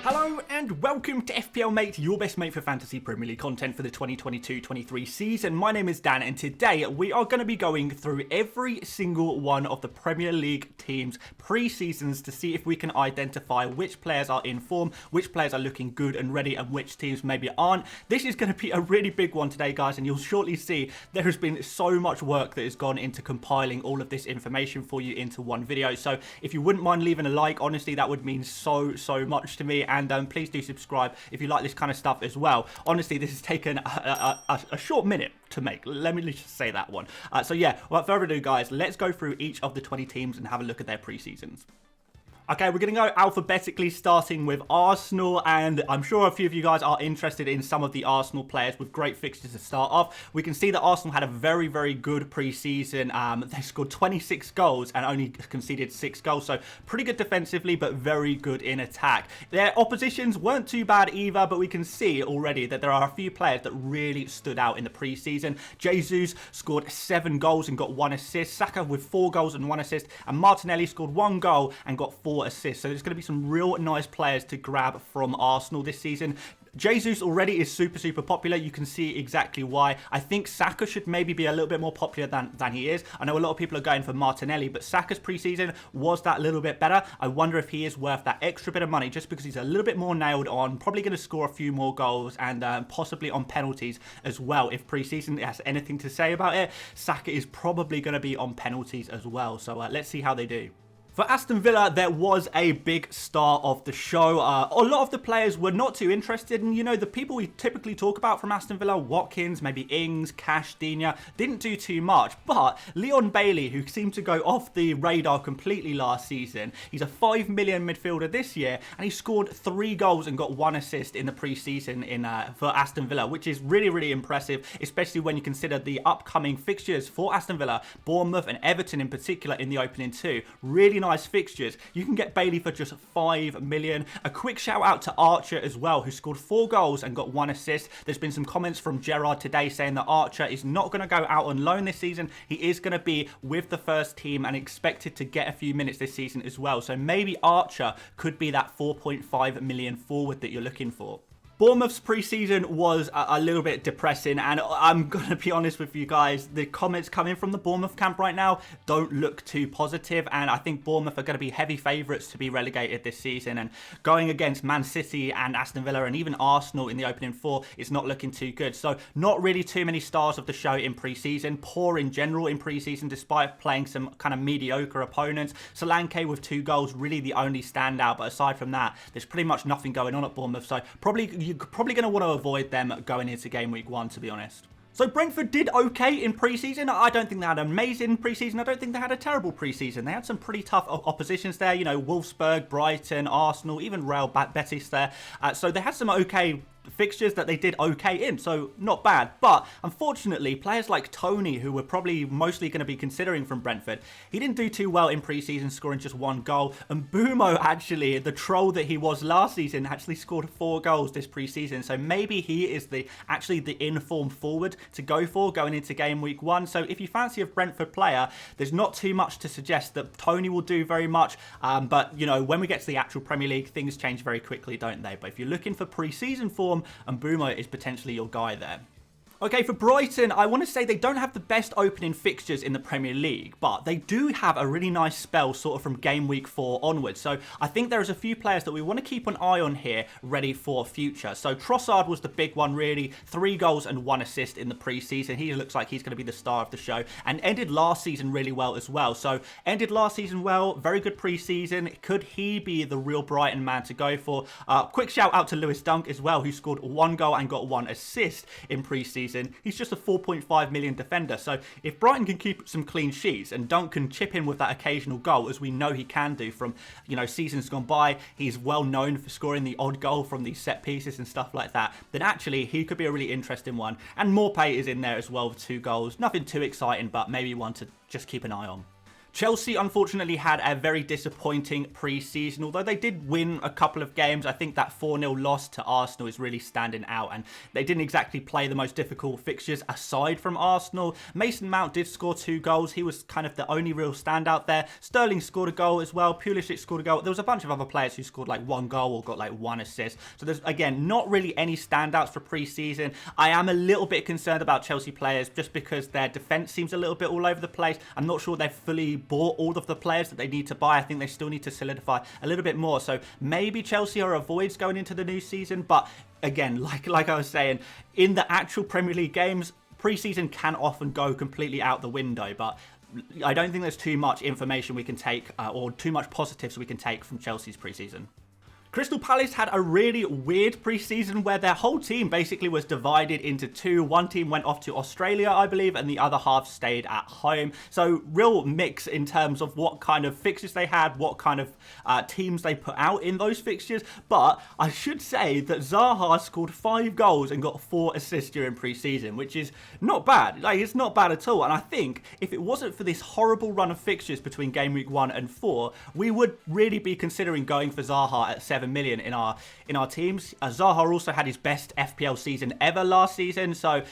Hello and welcome to FPL Mate, your best mate for fantasy Premier League content for the 2022-23 season. My name is Dan and today we are going to be going through every single one of the Premier League teams' pre-seasons to see if we can identify which players are in form, which players are looking good and ready, and which teams maybe aren't. This is going to be a really big one today, guys, and you'll shortly see there has been so much work that has gone into compiling all of this information for you into one video. So if you wouldn't mind leaving a like, honestly, that would mean so much to me. And please do subscribe if you like this kind of stuff as well. Honestly, this has taken a short minute to make. Let me just say that one. So yeah, without further ado, guys, let's go through each of the 20 teams and have a look at their pre-seasons. Okay, we're going to go alphabetically, starting with Arsenal, and I'm sure a few of you guys are interested in some of the Arsenal players with great fixtures to start off. We can see that Arsenal had a very good pre-season. They scored 26 goals and only conceded 6 goals, so pretty good defensively, but very good in attack. Their oppositions weren't too bad either, but we can see already that there are a few players that really stood out in the pre-season. Jesus scored 7 goals and got 1 assist. Saka with 4 goals and 1 assist, and Martinelli scored 1 goal and got 4 assists. So there's going to be some real nice players to grab from Arsenal this season. Jesus already is super popular. You can see exactly why. I think Saka should maybe be a little bit more popular than he is. I know a lot of people are going for Martinelli, but Saka's preseason was that little bit better. I wonder if he is worth that extra bit of money just because he's a little bit more nailed on, probably going to score a few more goals and possibly on penalties as well. If preseason has anything to say about it, Saka is probably going to be on penalties as well. So let's see how they do. For Aston Villa, there was a big star of the show. A lot of the players were not too interested, and you know, the people we typically talk about from Aston Villa, Watkins, maybe Ings, Cash, Digne, didn't do too much. But Leon Bailey, who seemed to go off the radar completely last season, he's a 5 million midfielder this year, and he scored 3 goals and got 1 assist in the pre-season for Aston Villa, which is really impressive, especially when you consider the upcoming fixtures for Aston Villa, Bournemouth and Everton in particular in the opening 2. Really nice fixtures. You can get Bailey for just 5 million. A quick shout out to Archer as well, who scored 4 goals and got 1 assist. There's been some comments from Gerrard today saying that Archer is not going to go out on loan this season. He is going to be with the first team and expected to get a few minutes this season as well. So maybe Archer could be that 4.5 million forward that you're looking for. Bournemouth's pre-season was a little bit depressing, and I'm going to be honest with you guys, the comments coming from the Bournemouth camp right now don't look too positive, and I think Bournemouth are going to be heavy favourites to be relegated this season, and going against Man City and Aston Villa and even Arsenal in the opening 4 is not looking too good. So not really too many stars of the show in pre-season, poor in general in pre-season despite playing some kind of mediocre opponents. Solanke with 2 goals, really the only standout, but aside from that, there's pretty much nothing going on at Bournemouth, so you're probably going to want to avoid them going into game week 1, to be honest. So Brentford did okay in pre-season. I don't think they had an amazing pre-season. I don't think they had a terrible pre-season. They had some pretty tough oppositions there. You know, Wolfsburg, Brighton, Arsenal, even Real Betis there. So they had some okay fixtures that they did okay in, so not bad. But unfortunately, players like Tony, who we're probably mostly going to be considering from Brentford, he didn't do too well in pre-season, scoring just 1 goal. And Bumo, actually, the troll that he was last season, actually scored 4 goals this pre-season. So maybe he is actually the in-form forward to go for going into game week 1. So if you fancy a Brentford player, there's not too much to suggest that Tony will do very much. But, you know, when we get to the actual Premier League, things change very quickly, don't they? But if you're looking for pre-season form, and Bumo is potentially your guy there. Okay, for Brighton, I want to say they don't have the best opening fixtures in the Premier League, but they do have a really nice spell sort of from game week 4 onwards. So I think there's a few players that we want to keep an eye on here ready for future. So Trossard was the big one, really. 3 goals and 1 assist in the pre-season. He looks like he's going to be the star of the show and ended last season really well as well. So ended last season well, very good pre-season. Could he be the real Brighton man to go for? Quick shout out to Lewis Dunk as well, who scored 1 goal and got 1 assist in pre-season. He's just a 4.5 million defender. So if Brighton can keep some clean sheets and Dunk can chip in with that occasional goal, as we know he can do from, you know, seasons gone by, he's well known for scoring the odd goal from these set pieces and stuff like that, then actually he could be a really interesting one. And Morpay is in there as well with 2 goals. Nothing too exciting, but maybe one to just keep an eye on. Chelsea unfortunately had a very disappointing pre-season, although they did win a couple of games. I think that 4-0 loss to Arsenal is really standing out, and they didn't exactly play the most difficult fixtures aside from Arsenal. Mason Mount did score 2 goals. He was kind of the only real standout there. Sterling scored a goal as well. Pulisic scored a goal. There was a bunch of other players who scored like 1 goal or got like 1 assist. So there's, again, not really any standouts for pre-season. I am a little bit concerned about Chelsea players just because their defence seems a little bit all over the place. I'm not sure they've fully bought all of the players that they need to buy. I think they still need to solidify a little bit more. So maybe Chelsea are avoids going into the new season. But again, like I was saying, in the actual Premier League games, pre-season can often go completely out the window. But I don't think there's too much information we can take or too much positives we can take from Chelsea's pre-season. Crystal Palace had a really weird pre-season where their whole team basically was divided into 2. One team went off to Australia, I believe, and the other half stayed at home. So real mix in terms of what kind of fixtures they had, what kind of teams they put out in those fixtures. But I should say that Zaha scored 5 goals and got 4 assists during pre-season, which is not bad. Like, it's not bad at all. And I think if it wasn't for this horrible run of fixtures between Game Week 1 and 4, we would really be considering going for Zaha at 7 million in our teams. Zaha also had his best FPL season ever last season, so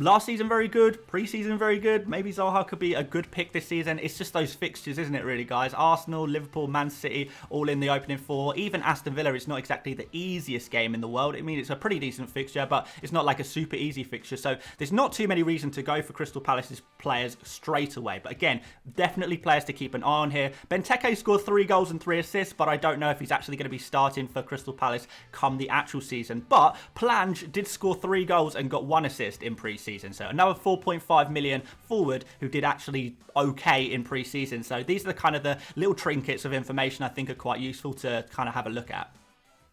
last season very good, pre-season very good. Maybe Zaha could be a good pick this season. It's just those fixtures, isn't it, really, guys? Arsenal, Liverpool, Man City, all in the opening 4. Even Aston Villa is not exactly the easiest game in the world. I mean, it's a pretty decent fixture, but it's not like a super easy fixture. So there's not too many reasons to go for Crystal Palace's players straight away. But again, definitely players to keep an eye on here. Benteke scored 3 goals and 3 assists, but I don't know if he's actually going to be starting for Crystal Palace come the actual season. But Plange did score 3 goals and got 1 assist in pre-season. So another 4.5 million forward who did actually okay in pre-season. So these are the kind of the little trinkets of information I think are quite useful to kind of have a look at.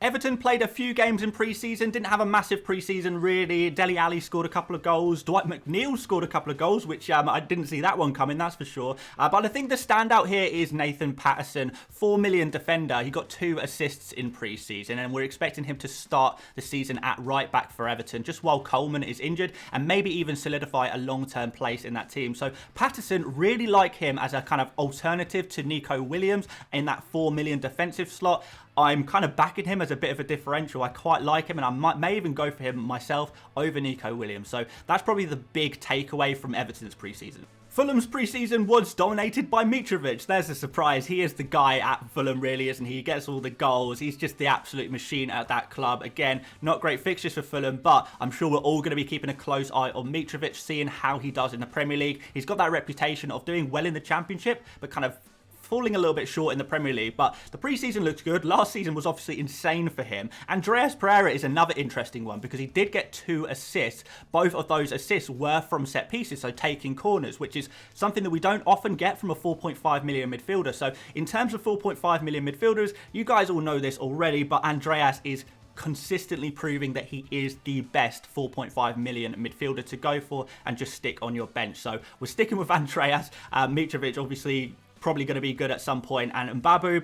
Everton played a few games in pre-season, didn't have a massive pre-season really. Dele Alli scored a couple of goals. Dwight McNeil scored a couple of goals, which I didn't see that one coming, that's for sure. But I think the standout here is Nathan Patterson, 4 million defender. He got 2 assists in pre-season, and we're expecting him to start the season at right back for Everton, just while Coleman is injured, and maybe even solidify a long-term place in that team. So Patterson, really like him as a kind of alternative to Nico Williams in that 4 million defensive slot. I'm kind of backing him as a bit of a differential. I quite like him, and I may even go for him myself over Nico Williams. So that's probably the big takeaway from Everton's pre-season. Fulham's pre-season was dominated by Mitrovic. There's a surprise. He is the guy at Fulham, really, isn't he? He gets all the goals. He's just the absolute machine at that club. Again, not great fixtures for Fulham, but I'm sure we're all going to be keeping a close eye on Mitrovic, seeing how he does in the Premier League. He's got that reputation of doing well in the Championship, but kind of falling a little bit short in the Premier League, but the pre-season looks good. Last season was obviously insane for him. Andreas Pereira is another interesting one because he did get 2 assists. Both of those assists were from set pieces, so taking corners, which is something that we don't often get from a 4.5 million midfielder. So in terms of 4.5 million midfielders, you guys all know this already, but Andreas is consistently proving that he is the best 4.5 million midfielder to go for and just stick on your bench. So we're sticking with Andreas. Mitrovic obviously probably going to be good at some point, and Mbabu,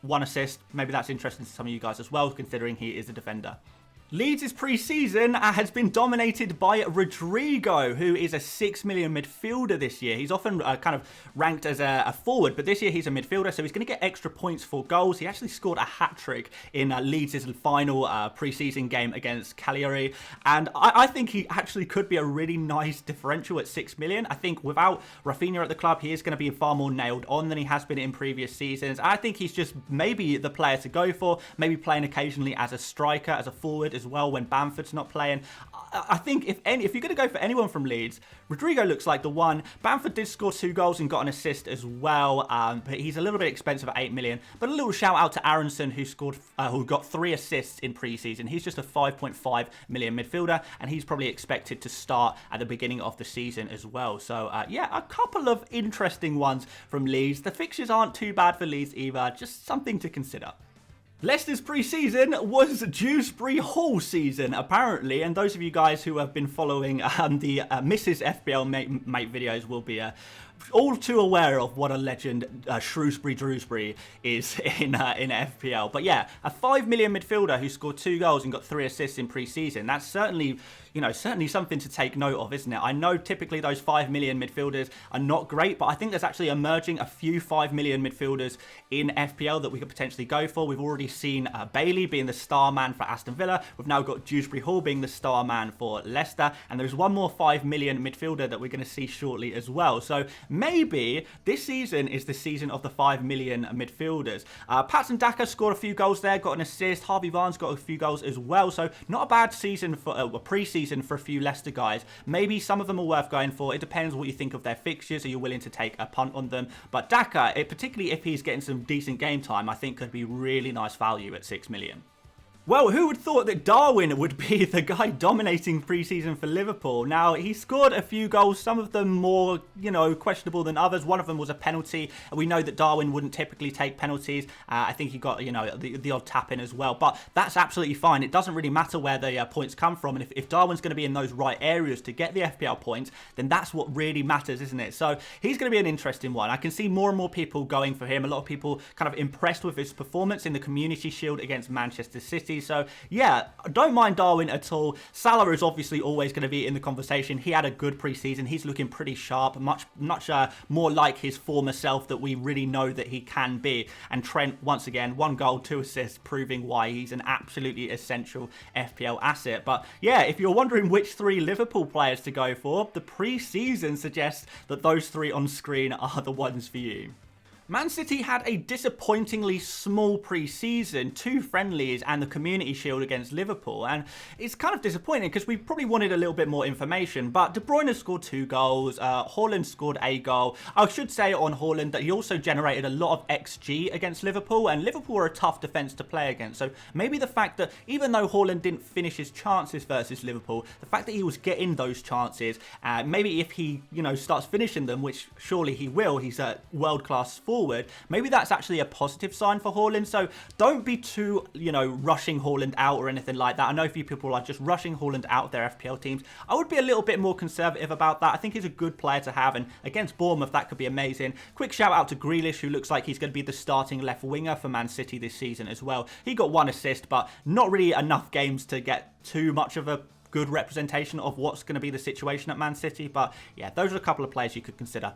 1 assist. Maybe that's interesting to some of you guys as well, considering he is a defender. Leeds' pre-season has been dominated by Rodrigo, who is a 6 million midfielder this year. He's often kind of ranked as a forward, but this year he's a midfielder, so he's going to get extra points for goals. He actually scored a hat-trick in Leeds' final pre-season game against Cagliari, and I think he actually could be a really nice differential at 6 million. I think without Rafinha at the club, he is going to be far more nailed on than he has been in previous seasons. I think he's just maybe the player to go for, maybe playing occasionally as a striker, as a forward as well when Bamford's not playing. I think if you're going to go for anyone from Leeds, Rodrigo looks like the one. Bamford did score 2 goals and got an assist as well, but he's a little bit expensive at 8 million. But a little shout out to Aronson, who got 3 assists in pre-season. He's just a 5.5 million midfielder, and he's probably expected to start at the beginning of the season as well. So yeah, a couple of interesting ones from Leeds. The fixtures aren't too bad for Leeds either, just something to consider. Leicester's pre-season was Dewsbury Hall season, apparently, and those of you guys who have been following the Mrs. FPL Mate videos will be all too aware of what a legend Shrewsbury Drewsbury is in FPL. But yeah, a 5 million midfielder who scored 2 goals and got 3 assists in pre-season. That's certainly, certainly something to take note of, isn't it? I know typically those 5 million midfielders are not great, but I think there's actually emerging a few 5 million midfielders in FPL that we could potentially go for. We've already seen Bailey being the star man for Aston Villa. We've now got Dewsbury Hall being the star man for Leicester. And there's one more 5 million midfielder that we're going to see shortly as well. So maybe this season is the season of the 5 million midfielders. Patson Daka scored a few goals there, got an assist. Harvey Barnes got a few goals as well. So not a bad season for a pre-season for a few Leicester guys. Maybe some of them are worth going for. It depends what you think of their fixtures. Are you willing to take a punt on them? But Daka, particularly if he's getting some decent game time, I think could be really nice value at 6 million. Well, who would have thought that Darwin would be the guy dominating pre-season for Liverpool? Now, he scored a few goals, some of them more, questionable than others. One of them was a penalty. We know that Darwin wouldn't typically take penalties. I think he got, the odd tap in as well. But that's absolutely fine. It doesn't really matter where the points come from. And if Darwin's going to be in those right areas to get the FPL points, then that's what really matters, isn't it? So he's going to be an interesting one. I can see more and more people going for him. A lot of people kind of impressed with his performance in the Community Shield against Manchester City. So yeah, don't mind Darwin at all. Salah is obviously always going to be in the conversation. He had a good pre-season. He's looking pretty sharp, much more like his former self that we really know that he can be. And Trent, once again, 1 goal, 2 assists, proving why he's an absolutely essential FPL asset. But yeah, if you're wondering which 3 Liverpool players to go for, the pre-season suggests that those 3 on screen are the ones for you. Man City had a disappointingly small pre-season, 2 friendlies and the Community Shield against Liverpool, and it's kind of disappointing because we probably wanted a little bit more information. But De Bruyne scored 2 goals, Haaland scored a goal. I should say on Haaland that he also generated a lot of XG against Liverpool, and Liverpool are a tough defence to play against. So maybe the fact that even though Haaland didn't finish his chances versus Liverpool, the fact that he was getting those chances, maybe if he starts finishing them, which surely he will, he's a world-class forward. Maybe that's actually a positive sign for Haaland. So don't be too, rushing Haaland out or anything like that. I know a few people are just rushing Haaland out of their FPL teams. I would be a little bit more conservative about that. I think he's a good player to have, and against Bournemouth, that could be amazing. Quick shout out to Grealish, who looks like he's going to be the starting left winger for Man City this season as well. He got 1 assist, but not really enough games to get too much of a good representation of what's going to be the situation at Man City. But yeah, those are a couple of players you could consider.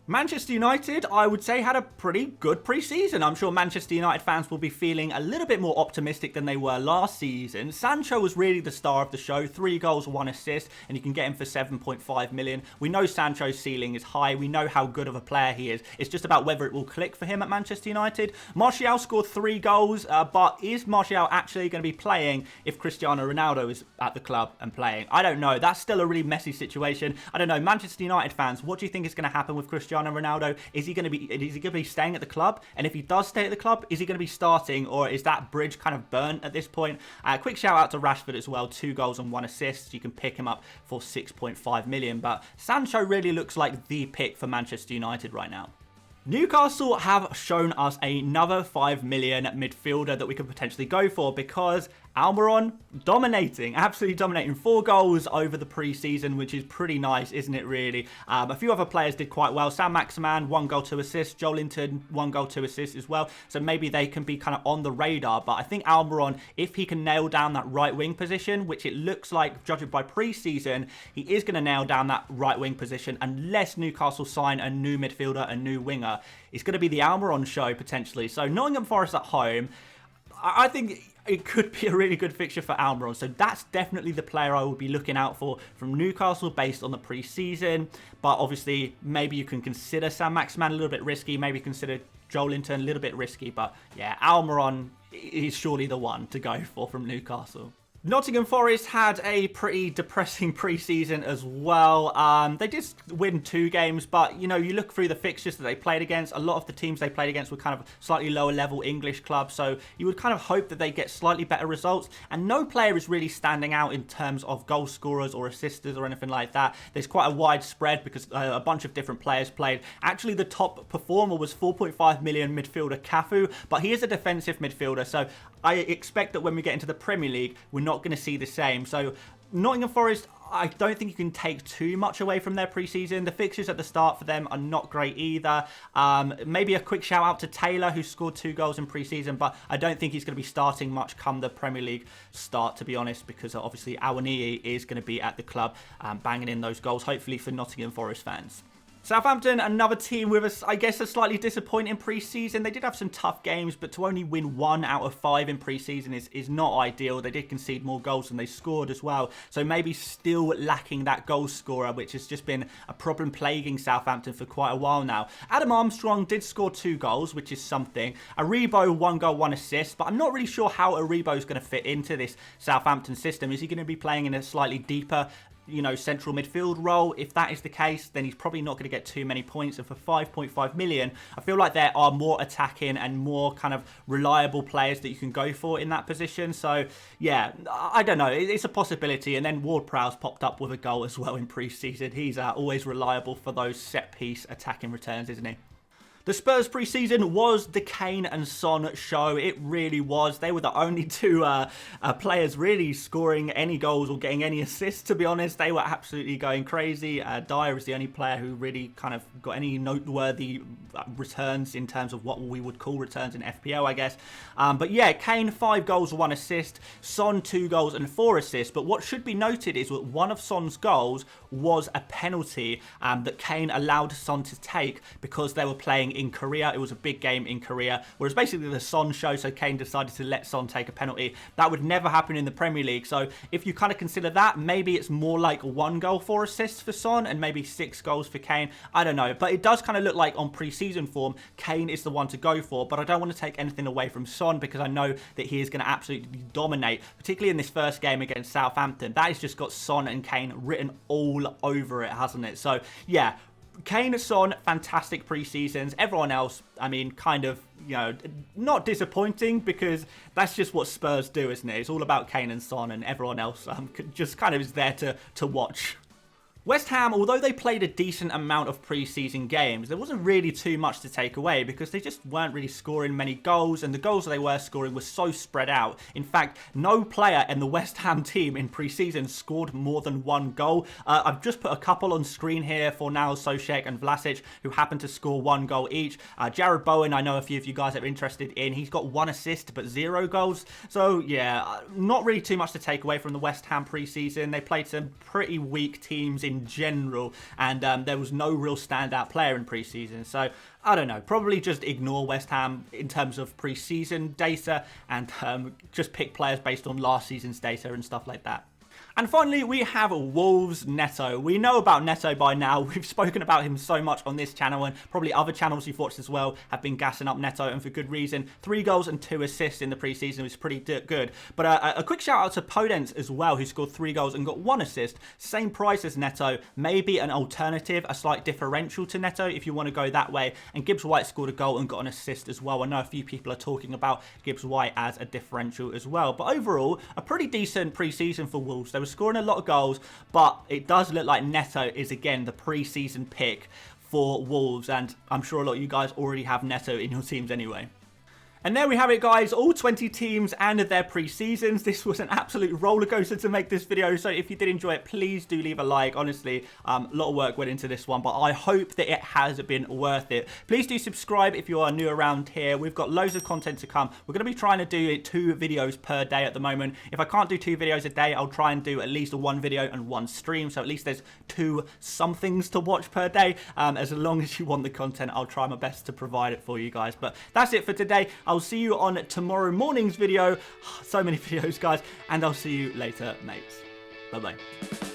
Manchester United, I would say, had a pretty good pre-season. I'm sure Manchester United fans will be feeling a little bit more optimistic than they were last season. Sancho was really the star of the show. 3 goals, 1 assist, and you can get him for 7.5 million. We know Sancho's ceiling is high. We know how good of a player he is. It's just about whether it will click for him at Manchester United. Martial scored 3 goals, but is Martial actually going to be playing if Cristiano Ronaldo is at the club and playing? I don't know. That's still a really messy situation. I don't know. Manchester United fans, what do you think is going to happen with Cristiano Ronaldo? Is he going to be staying at the club? And if he does stay at the club, is he going to be starting, or is that bridge kind of burnt at this point? Quick shout out to Rashford as well, 2 goals and 1 assist. You can pick him up for 6.5 million. But Sancho really looks like the pick for Manchester United right now. Newcastle have shown us another 5 million midfielder that we could potentially go for, because Almiron dominating, absolutely dominating. 4 goals over the pre-season, which is pretty nice, isn't it, really? A few other players did quite well. Sam Maximan, 1 goal, 2 assists. Joelinton, 1 goal, 2 assists as well. So maybe they can be kind of on the radar. But I think Almiron, if he can nail down that right wing position, which it looks like, judging by pre-season, he is going to nail down that right wing position unless Newcastle sign a new midfielder, a new winger. It's going to be the Almiron show, potentially. So Nottingham Forest at home, I think it could be a really good fixture for Almiron. So that's definitely the player I would be looking out for from Newcastle based on the pre-season. But obviously, maybe you can consider Sam Maximan a little bit risky. Maybe consider Joelinton a little bit risky. But yeah, Almiron is surely the one to go for from Newcastle. Nottingham Forest had a pretty depressing pre-season as well. They did win 2 games, but, you look through the fixtures that they played against, a lot of the teams they played against were kind of slightly lower level English clubs, so you would kind of hope that they get slightly better results, and no player is really standing out in terms of goal scorers or assisters or anything like that. There's quite a wide spread because a bunch of different players played. Actually, the top performer was 4.5 million midfielder Cafu, but he is a defensive midfielder, so I expect that when we get into the Premier League, we're not going to see the same. So Nottingham Forest, I don't think you can take too much away from their preseason. The fixtures at the start for them are not great either. Maybe a quick shout out to Taylor, who scored 2 goals in preseason, but I don't think he's going to be starting much come the Premier League start, to be honest, because obviously Awoniyi is going to be at the club banging in those goals, hopefully for Nottingham Forest fans. Southampton, another team with, I guess, a slightly disappointing pre-season. They did have some tough games, but to only win 1 out of 5 in pre-season is not ideal. They did concede more goals than they scored as well. So maybe still lacking that goal scorer, which has just been a problem plaguing Southampton for quite a while now. Adam Armstrong did score 2 goals, which is something. Aribo, 1 goal, 1 assist, but I'm not really sure how Aribo is going to fit into this Southampton system. Is he going to be playing in a slightly deeper, you know, central midfield role? If that is the case, then he's probably not going to get too many points. And for 5.5 million, I feel like there are more attacking and more kind of reliable players that you can go for in that position. So yeah, I don't know, it's a possibility. And then Ward-Prowse popped up with a goal as well in pre-season. He's always reliable for those set piece attacking returns, isn't he? The Spurs pre-season was the Kane and Son show. It really was. They were the only 2 players really scoring any goals or getting any assists, to be honest. They were absolutely going crazy. Dyer is the only player who really kind of got any noteworthy returns in terms of what we would call returns in FPL, I guess. But yeah, Kane, 5 goals, 1 assist. Son, 2 goals and 4 assists. But what should be noted is that one of Son's goals was a penalty that Kane allowed Son to take because they were playing in Korea. It was a big game in Korea, whereas basically the Son show, so Kane decided to let Son take a penalty. That would never happen in the Premier League. So if you kind of consider that, maybe it's more like 1 goal, 4 assists for Son and maybe 6 goals for Kane. I don't know, but it does kind of look like on pre-season form, Kane is the one to go for. But I don't want to take anything away from Son because I know that he is going to absolutely dominate, particularly in this first game against Southampton. That has just got Son and Kane written all over it, hasn't it? So yeah, Kane and Son, fantastic pre-seasons. Everyone else, I mean, kind of, you know, not disappointing because that's just what Spurs do, isn't it? It's all about Kane and Son, and everyone else just kind of is there to watch. West Ham, although they played a decent amount of pre-season games, there wasn't really too much to take away because they just weren't really scoring many goals, and the goals they were scoring were so spread out. In fact, no player in the West Ham team in pre-season scored more than 1 goal. I've just put a couple on screen here for now, Soucek and Vlasic, who happened to score 1 goal each. Jared Bowen, I know a few of you guys are interested in. He's got 1 assist but 0 goals. So yeah, not really too much to take away from the West Ham pre-season. They played some pretty weak teams in general, and there was no real standout player in pre-season. So I don't know, probably just ignore West Ham in terms of pre-season data and just pick players based on last season's data and stuff like that. And finally, we have Wolves Neto. We know about Neto by now. We've spoken about him so much on this channel, and probably other channels you've watched as well have been gassing up Neto, and for good reason. 3 goals and 2 assists in the preseason was pretty good. But a quick shout out to Podence as well, who scored 3 goals and got 1 assist. Same price as Neto, maybe an alternative, a slight differential to Neto if you want to go that way. And Gibbs White scored a goal and got an assist as well. I know a few people are talking about Gibbs White as a differential as well. But overall, a pretty decent preseason for Wolves. They were scoring a lot of goals, but it does look like Neto is again the pre-season pick for Wolves, and I'm sure a lot of you guys already have Neto in your teams anyway. And there we have it, guys, all 20 teams and their pre-seasons. This was an absolute roller coaster to make this video, so if you did enjoy it, please do leave a like. Honestly, a lot of work went into this one, but I hope that it has been worth it. Please do subscribe if you are new around here. We've got loads of content to come. We're going to be trying to do 2 videos per day at the moment. If I can't do 2 videos a day, I'll try and do at least 1 video and 1 stream, so at least there's 2 somethings to watch per day. As long as you want the content, I'll try my best to provide it for you guys. But that's it for today. I'll see you on tomorrow morning's video. So many videos, guys, and I'll see you later, mates. Bye-bye.